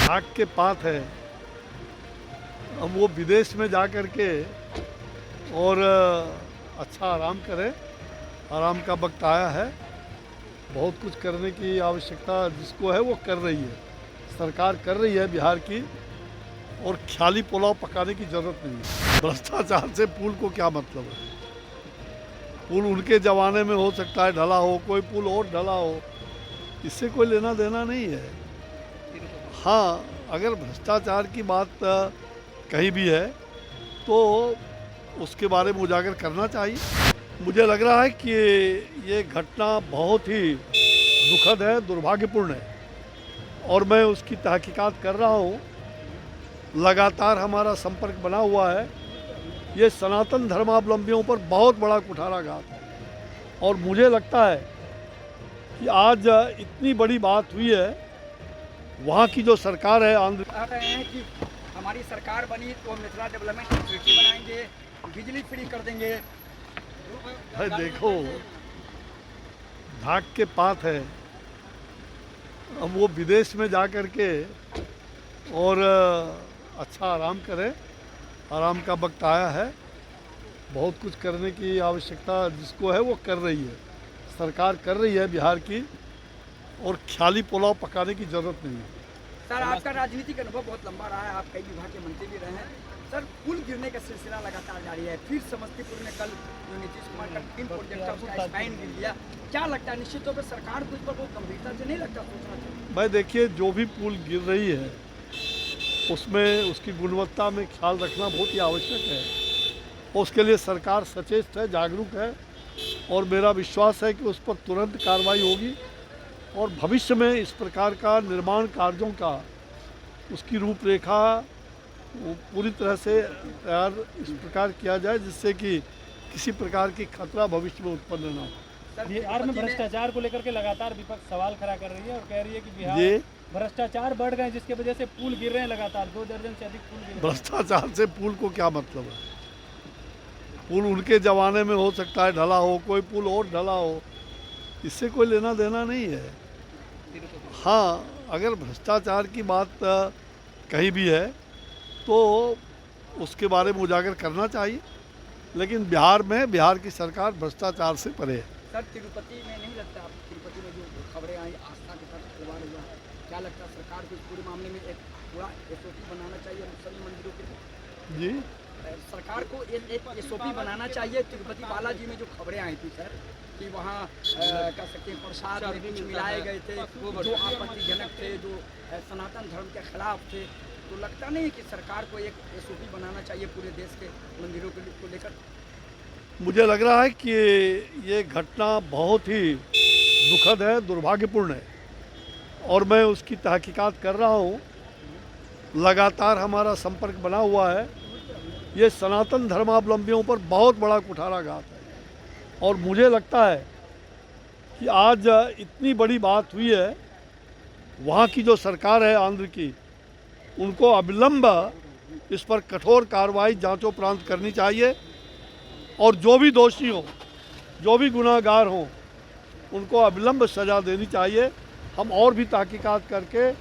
झाग के पात है। अब वो विदेश में जा कर के और अच्छा आराम करे। आराम का वक्त आया है। बहुत कुछ करने की आवश्यकता जिसको है वो कर रही है, सरकार कर रही है बिहार की, और ख्याली पुलाव पकाने की ज़रूरत नहीं है। भ्रष्टाचार से पुल को क्या मतलब है? पुल उनके ज़माने में हो सकता है ढला हो, कोई पुल और ढला हो, इससे कोई लेना देना नहीं है। हाँ, अगर भ्रष्टाचार की बात कहीं भी है तो उसके बारे में उजागर करना चाहिए। मुझे लग रहा है कि ये घटना बहुत ही दुखद है, दुर्भाग्यपूर्ण है, और मैं उसकी तहकीकात कर रहा हूँ। लगातार हमारा संपर्क बना हुआ है। ये सनातन धर्मावलंबियों पर बहुत बड़ा कुठाराघात है, और मुझे लगता है कि आज इतनी बड़ी बात हुई है। वहाँ की जो सरकार है आंध्र रहे हैं कि हमारी सरकार बनी तो मिथिला डेवलपमेंट ऑथोरिटी बनाएंगे, बिजली फ्री कर देंगे। है, देखो झाग के पात है। अब वो विदेश में जा कर के और अच्छा आराम करे। आराम का वक्त आया है। बहुत कुछ करने की आवश्यकता जिसको है वो कर रही है, सरकार कर रही है बिहार की, और ख्याली पुलाव पकाने की ज़रूरत नहीं है। सर, आपका राजनीतिक अनुभव बहुत लंबा रहा है, आप कई विभाग के मंत्री भी रहे हैं। सर, पुल गिरने का सिलसिला लगातार जारी है। फिर समस्तीपुर में कल जो नीतीश कुमार का 3 प्रोजेक्ट है उसका स्पाइन गिर गया। क्या लगता है, निश्चित तौर पर सरकार को इस पर बहुत गंभीरता से नहीं लगता सोचना चाहिए? भाई देखिए, जो भी पुल गिर रही है उसमें उसकी गुणवत्ता में ख्याल रखना बहुत ही आवश्यक है। उसके लिए सरकार सचेत है, जागरूक है, और मेरा विश्वास है कि उस पर तुरंत कार्रवाई होगी, और भविष्य में इस प्रकार का निर्माण कार्यों का उसकी रूपरेखा वो पूरी तरह से तैयार इस प्रकार किया जाए जिससे कि किसी प्रकार की खतरा भविष्य में उत्पन्न न हो। बिहार में भ्रष्टाचार को लेकर के लगातार विपक्ष सवाल खड़ा कर रही है और कह रही है कि बिहार भ्रष्टाचार बढ़ गए, जिसके वजह से पुल गिर रहे हैं लगातार। 2 दर्जन से अधिक पुल गिर रहे हैं। भ्रष्टाचार से पुल को क्या मतलब है? पुल उनके ज़माने में हो सकता है ढला हो, कोई पुल और ढला हो, इससे कोई लेना देना नहीं है। हाँ, अगर भ्रष्टाचार की बात कहीं भी है तो उसके बारे में उजागर करना चाहिए, लेकिन बिहार की सरकार भ्रष्टाचार से परे है। सर, तिरुपति में नहीं लगता, आप तिरुपति में जो खबरें आई आस्था के साथ खिलवाड़ हुआ, क्या लगता है सरकार को इस पूरे मामले में एक पूरा SOP बनाना चाहिए सभी मंदिरों के लिए? जी, सरकार को एक SOP बनाना चाहिए। तिरुपति बालाजी में जो खबरें आई थी सर कि वहाँ कह सकते हैं प्रसाद में कुछ मिलाए गए थे जो आपत्तिजनक थे, जो सनातन धर्म के खिलाफ थे, तो लगता नहीं कि सरकार को एक SOP बनाना चाहिए पूरे देश के मंदिरों को लेकर? मुझे लग रहा है कि ये घटना बहुत ही दुखद है, दुर्भाग्यपूर्ण है, और मैं उसकी तहकीकात कर रहा हूँ। लगातार हमारा संपर्क बना हुआ है। ये सनातन धर्मावलंबियों पर बहुत बड़ा कुठाराघात है, और मुझे लगता है कि आज इतनी बड़ी बात हुई है। वहाँ की जो सरकार है आंध्र की, उनको अविलंब इस पर कठोर कार्रवाई जांचोपरांत करनी चाहिए, और जो भी दोषी हों, जो भी गुनाहगार हों, उनको अविलंब सज़ा देनी चाहिए। हम और भी तहकीकात करके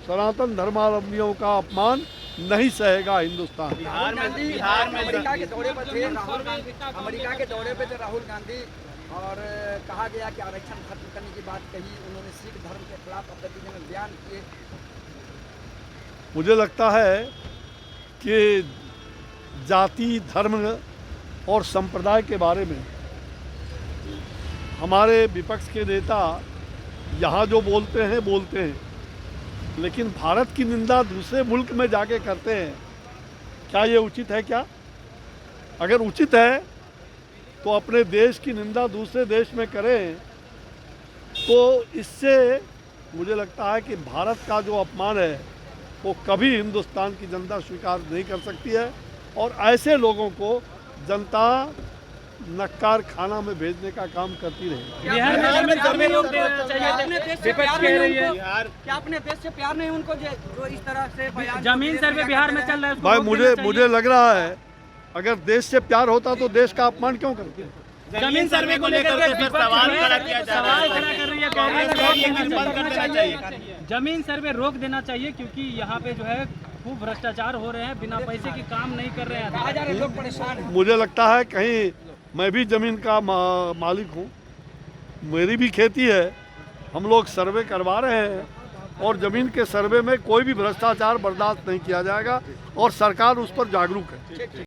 सनातन धर्मावलंबियों का अपमान नहीं सहेगा हिंदुस्तान। बिहार में अमेरिका के दौरे पर थे राहुल गांधी, अमेरिका के दौरे पे थे राहुल गांधी, और कहा गया कि आरक्षण खत्म करने की बात कही। उन्होंने सिख धर्म के खिलाफ आपत्तिजनक बयान किए। मुझे लगता है कि जाति, धर्म और संप्रदाय के बारे में हमारे विपक्ष के नेता यहाँ जो बोलते हैं, लेकिन भारत की निंदा दूसरे मुल्क में जाके करते हैं। क्या ये उचित है? क्या अगर उचित है तो अपने देश की निंदा दूसरे देश में करें, तो इससे मुझे लगता है कि भारत का जो अपमान है वो कभी हिंदुस्तान की जनता स्वीकार नहीं कर सकती है, और ऐसे लोगों को जनता नक्कार खाना में भेजने का काम करती रहेगी। बिहार में सर्वे लोग देना चाहिए, विपक्ष कह रही है। क्या अपने देश से प्यार नहीं उनको जो इस तरह से जमीन सर्वे बिहार में चल रहा है? भाई मुझे लग रहा है अगर देश से प्यार होता तो देश का अपमान क्यों करते हैं? जमीन सर्वे को लेकर के सवाल खड़ा कर रही है, कह रही है बंद कर देना चाहिए। जमीन सर्वे रोक देना चाहिए क्योंकि यहाँ पे जो है खूब भ्रष्टाचार हो रहे हैं, बिना पैसे के काम नहीं कर रहे हैं। कहा जा रहा है लोग परेशान हैं। मुझे लगता है कहीं मैं भी ज़मीन का मालिक हूँ, मेरी भी खेती है, हम लोग सर्वे करवा रहे हैं और ज़मीन के सर्वे में कोई भी भ्रष्टाचार बर्दाश्त नहीं किया जाएगा और सरकार उस पर जागरूक है।